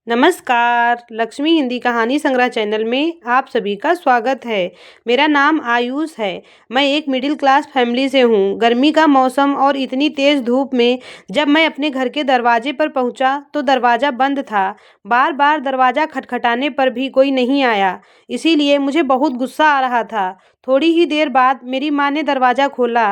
नमस्कार, लक्ष्मी हिंदी कहानी संग्रह चैनल में आप सभी का स्वागत है। मेरा नाम आयुष है। मैं एक मिडिल क्लास फैमिली से हूँ। गर्मी का मौसम और इतनी तेज़ धूप में जब मैं अपने घर के दरवाजे पर पहुँचा तो दरवाज़ा बंद था। बार बार दरवाज़ा खटखटाने पर भी कोई नहीं आया, इसीलिए मुझे बहुत गुस्सा आ रहा था। थोड़ी ही देर बाद मेरी माँ ने दरवाज़ा खोला।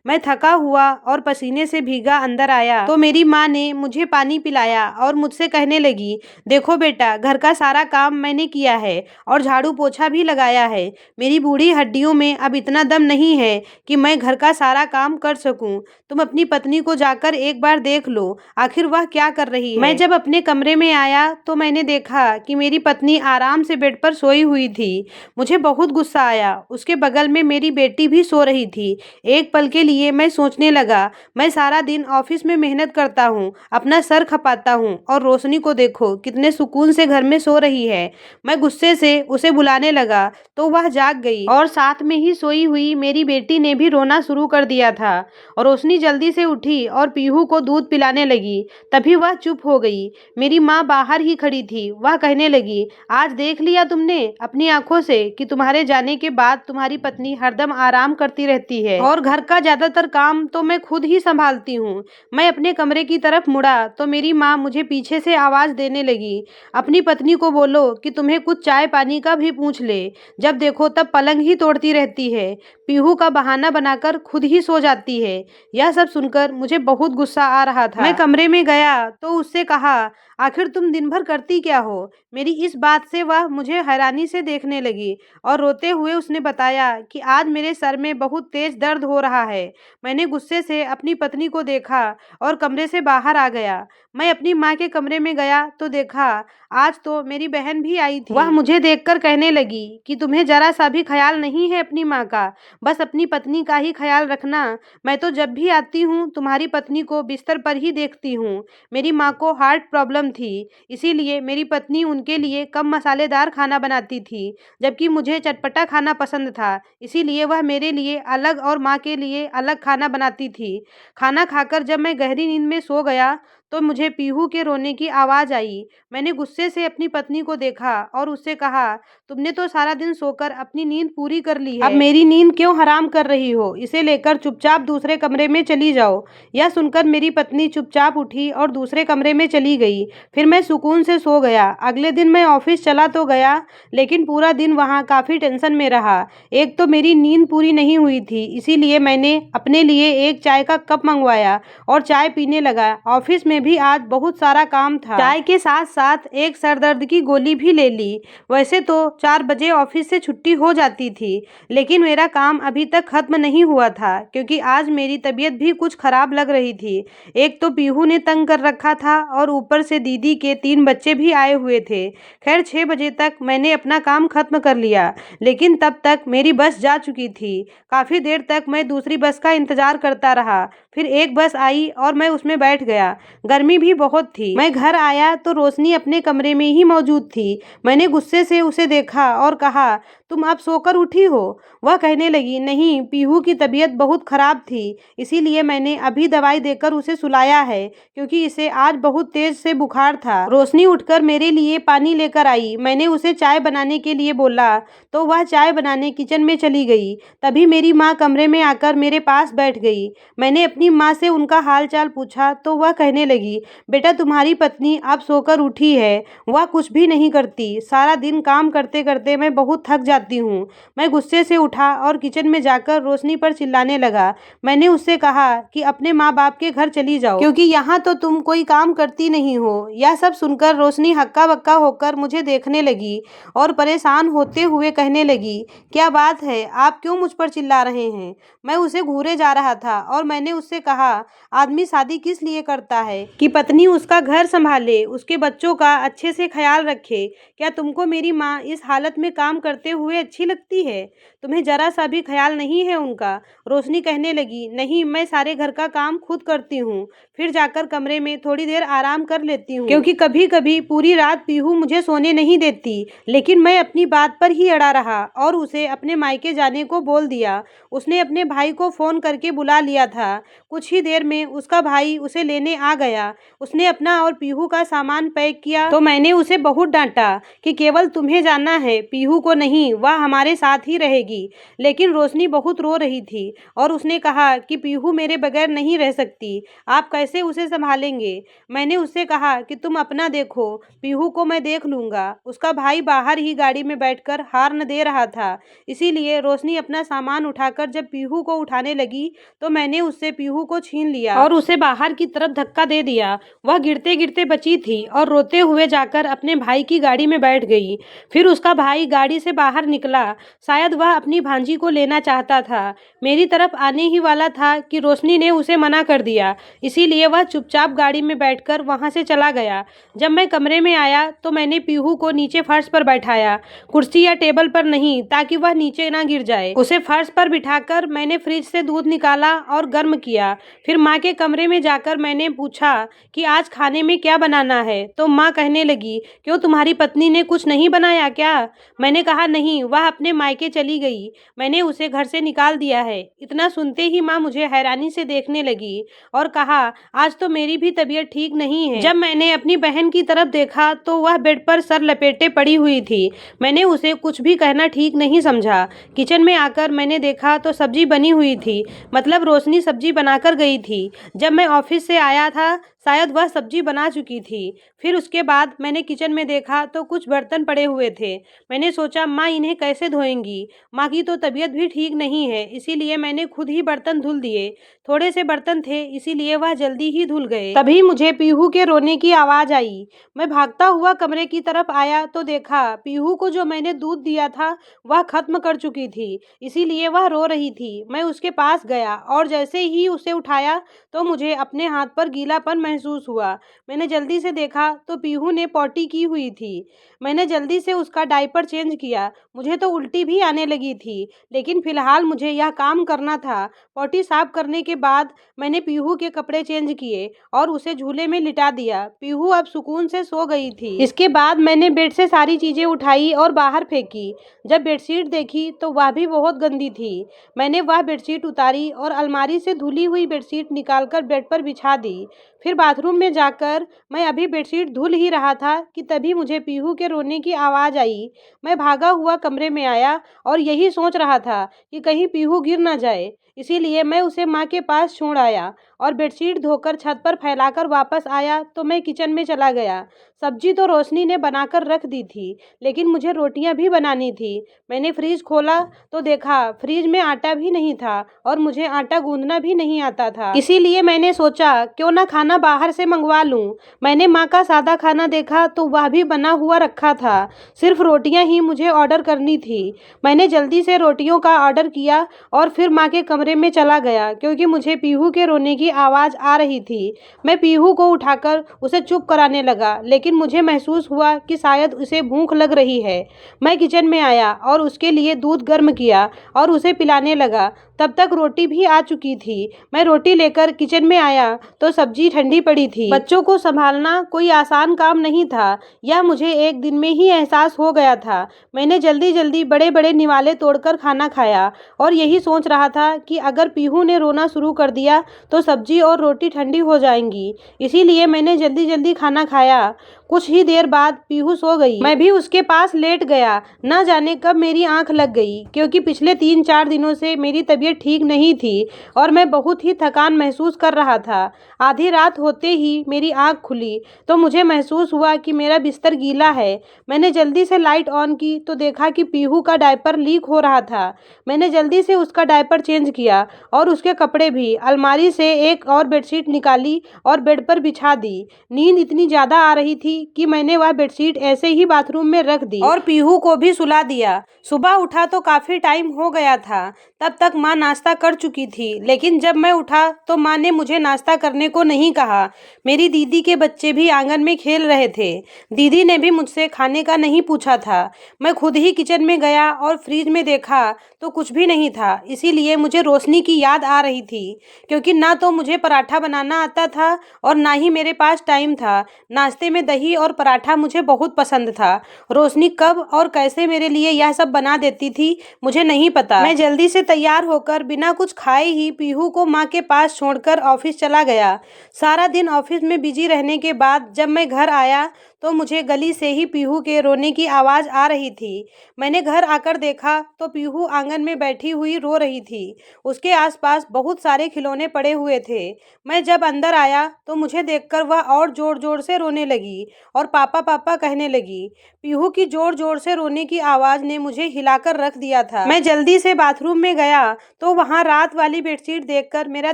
मैं थका हुआ और पसीने से भीगा अंदर आया तो मेरी माँ ने मुझे पानी पिलाया और मुझसे कहने लगी, देखो बेटा, घर का सारा काम मैंने किया है और झाड़ू पोछा भी लगाया है। मेरी बूढ़ी हड्डियों में अब इतना दम नहीं है कि मैं घर का सारा काम कर सकूं। तुम अपनी पत्नी को जाकर एक बार देख लो, आखिर वह क्या कर रही है। मैं जब अपने कमरे में आया तो मैंने देखा कि मेरी पत्नी आराम से बेड पर सोई हुई थी। मुझे बहुत गुस्सा आया। उसके बगल में मेरी बेटी भी सो रही थी। एक पल के लिए मैं सोचने लगा, मैं सारा दिन ऑफिस में मेहनत करता हूँ, अपना सर खपाता हूँ और रोशनी को देखो कितने सुकून से घर में सो रही है। मैं गुस्से से उसे बुलाने लगा तो वह जाग गई और साथ में ही सोई हुई मेरी बेटी ने भी रोना शुरू कर दिया था। और रोशनी जल्दी से उठी और पीहू को दूध पिलाने लगी। तभी वह चुप हो गई। मेरी माँ बाहर ही खड़ी थी। वह कहने लगी, आज देख लिया तुमने अपनी आंखों से कि तुम्हारे जाने के बाद तुम्हारी पत्नी हरदम आराम करती रहती है और घर का ज्यादातर काम तो मैं खुद ही संभालती हूँ। मैं अपने कमरे की तरफ मुड़ा तो मेरी माँ मुझे पीछे से आवाज देने लगी, अपनी पत्नी को बोलो कि तुम्हें कुछ चाय पानी का भी पूछ ले। जब देखो तब पलंग ही तोड़ती रहती है, पीहू का बहाना बनाकर खुद ही सो जाती है। यह सब सुनकर मुझे बहुत गुस्सा आ रहा था। मैं कमरे में गया तो उससे कहा, आखिर तुम दिन भर करती क्या हो। मेरी इस बात से वह मुझे हैरानी से देखने लगी और रोते हुए उसने बताया कि आज मेरे सर में बहुत तेज दर्द हो रहा है। मैंने गुस्से से अपनी पत्नी को देखा और कमरे से बाहर आ गया। मैं अपनी माँ के कमरे में गया तो देखा आज तो मेरी बहन भी आई थी। वह मुझे देखकर कहने लगी कि तुम्हें जरा सा भी ख्याल नहीं है अपनी माँ का, बस अपनी पत्नी का ही ख्याल रखना। मैं तो जब भी आती हूँ तुम्हारी पत्नी को बिस्तर पर ही देखती हूँ। मेरी माँ को हार्ट प्रॉब्लम थी, इसीलिए मेरी पत्नी उनके लिए कम मसालेदार खाना बनाती थी, जबकि मुझे चटपटा खाना पसंद था, इसीलिए वह मेरे लिए अलग और माँ के लिए अलग खाना बनाती थी। खाना खाकर जब मैं गहरी नींद में सो गया तो मुझे पीहू के रोने की आवाज़ आई। मैंने गुस्से से अपनी पत्नी को देखा और उससे कहा, तुमने तो सारा दिन सोकर अपनी नींद पूरी कर ली है, अब मेरी नींद क्यों हराम कर रही हो। इसे लेकर चुपचाप दूसरे कमरे में चली जाओ। यह सुनकर मेरी पत्नी चुपचाप उठी और दूसरे कमरे में चली गई। फिर मैं सुकून से सो गया। अगले दिन मैं ऑफिस चला तो गया, लेकिन पूरा दिन वहाँ काफ़ी टेंशन में रहा। एक तो मेरी नींद पूरी नहीं हुई थी, इसीलिए मैंने अपने लिए एक चाय का कप मंगवाया और चाय पीने लगा। ऑफिस में भी आज बहुत सारा काम था। चाय के साथ साथ एक सरदर्द की गोली भी ले ली। वैसे तो 4 बजे ऑफिस से छुट्टी हो जाती थी, लेकिन मेरा काम अभी तक खत्म नहीं हुआ था क्योंकि आज मेरी तबीयत भी कुछ खराब लग रही थी। एक तो पीहू ने तंग कर रखा था और ऊपर से दीदी के 3 बच्चे भी आए हुए थे। खैर 6 बजे तक मैंने अपना काम खत्म कर लिया, लेकिन तब तक मेरी बस जा चुकी थी। काफ़ी देर तक मैं दूसरी बस का इंतजार करता रहा। फिर एक बस आई और मैं उसमें बैठ गया। गर्मी भी बहुत थी। मैं घर आया तो रोशनी अपने कमरे में ही मौजूद थी। मैंने गुस्से से उसे देखा और कहा, तुम अब सोकर उठी हो। वह कहने लगी, नहीं, पीहू की तबीयत बहुत खराब थी, इसीलिए मैंने अभी दवाई देकर उसे सुलाया है क्योंकि इसे आज बहुत तेज से बुखार था। रोशनी उठकर मेरे लिए पानी लेकर आई। मैंने उसे चाय बनाने के लिए बोला तो वह चाय बनाने किचन में चली गई। तभी मेरी माँ कमरे में आकर मेरे पास बैठ गई। मैंने अपनी माँ से उनका हाल चाल पूछा तो वह कहने लगी, बेटा, तुम्हारी पत्नी अब सोकर उठी है, वह कुछ भी नहीं करती। सारा दिन काम करते करते मैं बहुत थक जाती हूँ। मैं गुस्से से उठा और किचन में जाकर रोशनी पर चिल्लाने लगा। मैंने उससे कहा कि अपने माँ बाप के घर चली जाओ क्योंकि यहाँ तो तुम कोई काम करती नहीं हो। यह सब सुनकर रोशनी हक्का बक्का होकर मुझे देखने लगी और परेशान होते हुए कहने लगी, क्या बात है, आप क्यों मुझ पर चिल्ला रहे हैं। मैं उसे घूरे जा रहा था और मैंने उससे कहा, आदमी शादी किस लिए करता है कि पत्नी उसका घर संभाले, उसके बच्चों का अच्छे से ख्याल रखे। क्या तुमको मेरी माँ इस हालत में काम करते हुए अच्छी लगती है? तुम्हें जरा सा भी ख्याल नहीं है उनका। रोशनी कहने लगी, नहीं, मैं सारे घर का काम खुद करती हूँ, फिर जाकर कमरे में थोड़ी देर आराम कर लेती हूँ क्योंकि कभी कभी पूरी रात पीहू मुझे सोने नहीं देती। लेकिन मैं अपनी बात पर ही अड़ा रहा और उसे अपने मायके जाने को बोल दिया। उसने अपने भाई को फोन करके बुला लिया था। कुछ ही देर में उसका भाई उसे लेने आ गया। उसने अपना और पीहू का सामान पैक किया तो मैंने उसे बहुत डांटा कि केवल तुम्हें जाना है, पीहू को नहीं, वह हमारे साथ ही रहेगी। लेकिन रोशनी बहुत रो रही थी और उसने कहा कि पीहू मेरे बगैर नहीं रह सकती, आप कैसे उसे संभालेंगे। मैंने उससे कहा कि तुम अपना देखो, पीहू को मैं देख लूँगा। उसका भाई बाहर ही गाड़ी में बैठकर हॉर्न दे रहा था, इसीलिए रोशनी अपना सामान उठाकर जब पीहू को उठाने लगी तो मैंने उससे पीहू को छीन लिया और उसे बाहर की तरफ धक्का दे दिया। वह गिरते गिरते बची थी और रोते हुए जाकर अपने भाई की गाड़ी में बैठ गई। फिर उसका भाई गाड़ी से बाहर निकला, शायद वह अपनी भांजी को लेना चाहता था। मेरी तरफ आने ही वाला था कि रोशनी ने उसे मना कर दिया, इसीलिए वह चुपचाप गाड़ी में बैठकर वहां से चला गया। जब मैं कमरे में आया तो मैंने पीहू को नीचे फर्श पर बैठाया, कुर्सी या टेबल पर नहीं, ताकि वह नीचे ना गिर जाए। उसे फर्श पर बिठाकर मैंने फ्रिज से दूध निकाला और गर्म किया। फिर माँ के कमरे में जाकर मैंने पूछा कि आज खाने में क्या बनाना है, तो माँ कहने लगी, क्यों तुम्हारी पत्नी ने कुछ नहीं बनाया क्या? मैंने कहा नहीं, वह अपने मायके चली गई, मैंने उसे घर से निकाल दिया है। इतना सुनते ही माँ मुझे हैरानी से देखने लगी और कहा, आज तो मेरी भी तबीयत ठीक नहीं है। जब मैंने अपनी बहन की तरफ देखा तो वह बेड पर सर लपेटे पड़ी हुई थी। मैंने उसे कुछ भी कहना ठीक नहीं समझा। किचन में आकर मैंने देखा तो सब्जी बनी हुई थी, मतलब रोशनी सब्जी बनाकर गई थी। जब मैं ऑफिस से आया था शायद वह सब्जी बना चुकी थी। फिर उसके बाद मैंने किचन में देखा तो कुछ बर्तन पड़े हुए थे। मैंने सोचा माँ इन्हें कैसे धोएंगी, माँ की तो तबीयत भी ठीक नहीं है, इसीलिए मैंने खुद ही बर्तन धुल दिए। थोड़े से बर्तन थे इसीलिए वह जल्दी ही धुल गए। तभी मुझे पीहू के रोने की आवाज़ आई। मैं भागता हुआ कमरे की तरफ आया तो देखा पीहू को जो मैंने दूध दिया था वह खत्म कर चुकी थी, इसीलिए वह रो रही थी। मैं उसके पास गया और जैसे ही उसे उठाया तो मुझे अपने हाथ पर गीलापन महसूस हुआ। मैंने जल्दी से देखा तो पीहू ने पॉटी की हुई थी। मैंने जल्दी से उसका डायपर चेंज किया। मुझे तो उल्टी भी आने लगी थी, लेकिन फिलहाल मुझे यह काम करना था। पॉटी साफ करने के बाद मैंने पीहू के कपड़े चेंज किए और उसे झूले में लिटा दिया। पीहू अब सुकून से सो गई थी। इसके बाद मैंने बेड से सारी चीजें उठाई और बाहर फेंकी। जब बेडशीट देखी तो वह भी बहुत गंदी थी। मैंने वह बेडशीट उतारी और अलमारी से धुली हुई बेडशीट निकालकर बेड पर बिछा दी। फिर बाथरूम में जाकर मैं अभी बेडशीट धुल ही रहा था कि तभी मुझे पीहू के रोने की आवाज़ आई। मैं भागा हुआ कमरे में आया और यही सोच रहा था कि कहीं पीहू गिर ना जाए, इसीलिए मैं उसे माँ के पास छोड़ आया और बेडशीट धोकर छत पर फैलाकर वापस आया तो मैं किचन में चला गया। सब्जी तो रोशनी ने बनाकर रख दी थी, लेकिन मुझे रोटियां भी बनानी थी। मैंने फ्रिज खोला तो देखा फ्रिज में आटा भी नहीं था और मुझे आटा गूंदना भी नहीं आता था, इसीलिए मैंने सोचा क्यों ना खाना बाहर से मंगवा लूं। मैंने माँ का सादा खाना देखा तो वह भी बना हुआ रखा था, सिर्फ रोटियां ही मुझे ऑर्डर करनी थी। मैंने जल्दी से रोटियों का ऑर्डर किया और फिर माँ के कमरे में चला गया क्योंकि मुझे पीहू के रोने की आवाज़ आ रही थी। मैं पीहू को उठाकर उसे चुप कराने लगा, लेकिन मुझे महसूस हुआ कि शायद उसे भूख लग रही है। मैं किचन में आया और उसके लिए दूध गर्म किया और उसे पिलाने लगा। तब तक रोटी भी आ चुकी थी। मैं रोटी लेकर किचन में आया तो सब्जी ठंडी पड़ी थी। बच्चों को संभालना कोई आसान काम नहीं था, यह मुझे एक दिन में ही एहसास हो गया था। मैंने जल्दी जल्दी बड़े बड़े निवाले तोड़कर खाना खाया और यही सोच रहा था कि अगर पीहू ने रोना शुरू कर दिया तो सब्जी और रोटी ठंडी हो जाएंगी, इसीलिए मैंने जल्दी जल्दी खाना खाया। कुछ ही देर बाद पीहू सो गई। मैं भी उसके पास लेट गया। न जाने कब मेरी आंख लग गई, क्योंकि पिछले 3-4 दिनों से मेरी तबीयत ठीक नहीं थी और मैं बहुत ही थकान महसूस कर रहा था। आधी रात होते ही मेरी आंख खुली तो मुझे महसूस हुआ कि मेरा बिस्तर गीला है। मैंने जल्दी से लाइट ऑन की तो देखा कि पीहू का डायपर लीक हो रहा था। मैंने जल्दी से उसका डायपर चेंज किया और उसके कपड़े भी। अलमारी से एक और बेडशीट निकाली और बेड पर बिछा दी। नींद इतनी ज़्यादा आ रही थी कि मैंने वह बेडशीट ऐसे ही बाथरूम में रख दी और पीहू को भी सुला दिया। सुबह उठा तो काफ़ी टाइम हो गया था। तब तक माँ नाश्ता कर चुकी थी, लेकिन जब मैं उठा तो माँ ने मुझे नाश्ता करने को नहीं कहा। मेरी दीदी के बच्चे भी आंगन में खेल रहे थे। दीदी ने भी मुझसे खाने का नहीं पूछा था। मैं खुद ही किचन में गया और फ्रिज में देखा तो कुछ भी नहीं था, इसीलिए मुझे रोशनी की याद आ रही थी, क्योंकि ना तो मुझे पराठा बनाना आता था और ना ही मेरे पास टाइम था। नाश्ते में दही और पराठा मुझे बहुत पसंद था। रोशनी कब और कैसे मेरे लिए यह सब बना देती थी, मुझे नहीं पता। मैं जल्दी से तैयार होकर बिना कुछ खाए ही पीहू को माँ के पास छोड़कर ऑफिस चला गया। सारा दिन ऑफिस में बिजी रहने के बाद जब मैं घर आया तो मुझे गली से ही पीहू के रोने की आवाज़ आ रही थी। मैंने घर आकर देखा तो पीहू आंगन में बैठी हुई रो रही थी। उसके आसपास बहुत सारे खिलौने पड़े हुए थे। मैं जब अंदर आया तो मुझे देखकर वह और जोर जोर से रोने लगी और पापा पापा कहने लगी। पीहू की जोर जोर से रोने की आवाज़ ने मुझे हिलाकर रख दिया था। मैं जल्दी से बाथरूम में गया तो वहाँ रात वाली बेडशीट देखकर मेरा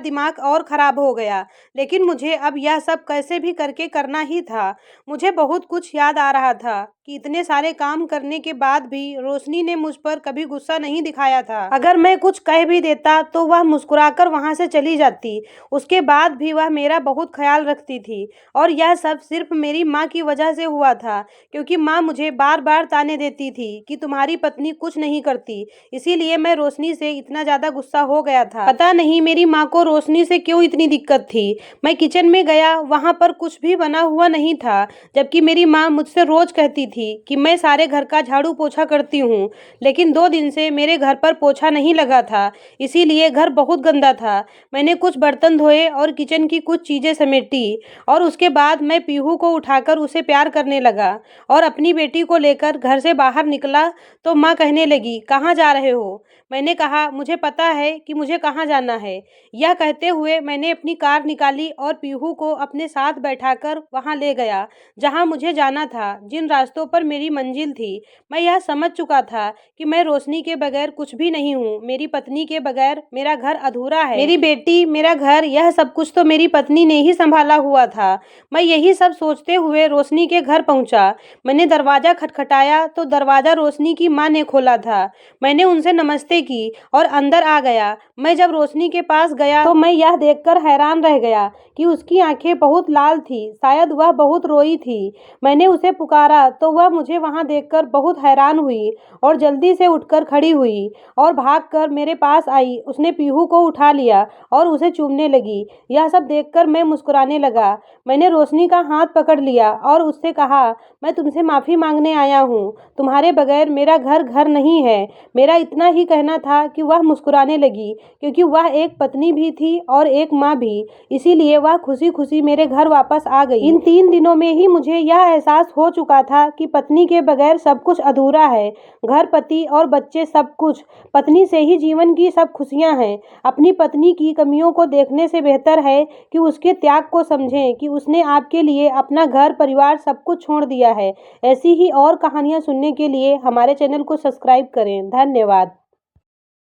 दिमाग और ख़राब हो गया। लेकिन मुझे अब यह सब कैसे भी करके करना ही था। मुझे बहुत कुछ याद आ रहा था कि इतने सारे काम करने के बाद भी रोशनी ने मुझ पर कभी गुस्सा नहीं दिखाया था। अगर मैं कुछ कह भी देता तो वह मुस्कुराकर वहां से चली जाती। उसके बाद भी वह मेरा बहुत ख्याल रखती थी और यह सब सिर्फ मेरी माँ की वजह से हुआ था, क्योंकि माँ मुझे बार बार ताने देती थी कि तुम्हारी पत्नी कुछ नहीं करती। इसीलिए मैं रोशनी से इतना ज़्यादा गुस्सा हो गया था। पता नहीं मेरी माँ को रोशनी से क्यों इतनी दिक्कत थी। मैं किचन में गया, वहाँ पर कुछ भी बना हुआ नहीं था, जबकि मेरी माँ मुझसे रोज कहती थी कि मैं सारे घर का झाड़ू पोछा करती हूँ। लेकिन 2 दिन से मेरे घर पर पोछा नहीं लगा था, इसीलिए घर बहुत गंदा था। मैंने कुछ बर्तन धोए और किचन की कुछ चीज़ें समेटी और उसके बाद मैं पीहू को उठाकर उसे प्यार करने लगा और अपनी बेटी को लेकर घर से बाहर निकला तो माँ कहने लगी, कहाँ जा रहे हो? मैंने कहा, मुझे पता है कि मुझे कहाँ जाना है। यह कहते हुए मैंने अपनी कार निकाली और पीहू को अपने साथ बैठाकर वहाँ ले गया जहाँ मुझे जाना था, जिन रास्तों पर मेरी मंजिल थी। मैं यह समझ चुका था कि मैं रोशनी के बगैर कुछ भी नहीं हूँ। मेरी पत्नी के बगैर मेरा घर अधूरा है। मेरी बेटी, मेरा घर, यह सब कुछ तो मेरी पत्नी ने ही संभाला हुआ था। मैं यही सब सोचते हुए रोशनी के घर पहुँचा। मैंने दरवाज़ा खटखटाया तो दरवाज़ा रोशनी की माँ ने खोला था। मैंने उनसे नमस्ते की और अंदर आ गया। मैं जब रोशनी के पास गया तो मैं यह देखकर हैरान रह गया कि उसकी आंखें बहुत लाल थी। शायद वह बहुत रोई थी। मैंने उसे पुकारा तो वह मुझे वहां देखकर बहुत हैरान हुई और जल्दी से उठकर खड़ी हुई और भागकर मेरे पास आई। उसने पीहू को उठा लिया और उसे चूमने लगी। यह सब देखकर मैं मुस्कुराने लगा। मैंने रोशनी का हाथ पकड़ लिया और उससे कहा, मैं तुमसे माफ़ी मांगने आया हूँ। तुम्हारे बगैर मेरा घर घर नहीं है। मेरा इतना ही कहना था कि वह मुस्कुराने लगी, क्योंकि वह एक पत्नी भी थी और एक माँ भी। इसीलिए वह खुशी खुशी मेरे घर वापस आ गई। इन 3 दिनों में ही मुझे यह एहसास हो चुका था कि पत्नी के बगैर सब कुछ अधूरा है। घर, पति और बच्चे, सब कुछ। पत्नी से ही जीवन की सब खुशियाँ हैं। अपनी पत्नी की कमियों को देखने से बेहतर है कि उसके त्याग को समझें कि उसने आपके लिए अपना घर, परिवार सब कुछ छोड़ दिया है। ऐसी ही और कहानियाँ सुनने के लिए हमारे चैनल को सब्सक्राइब करें। धन्यवाद।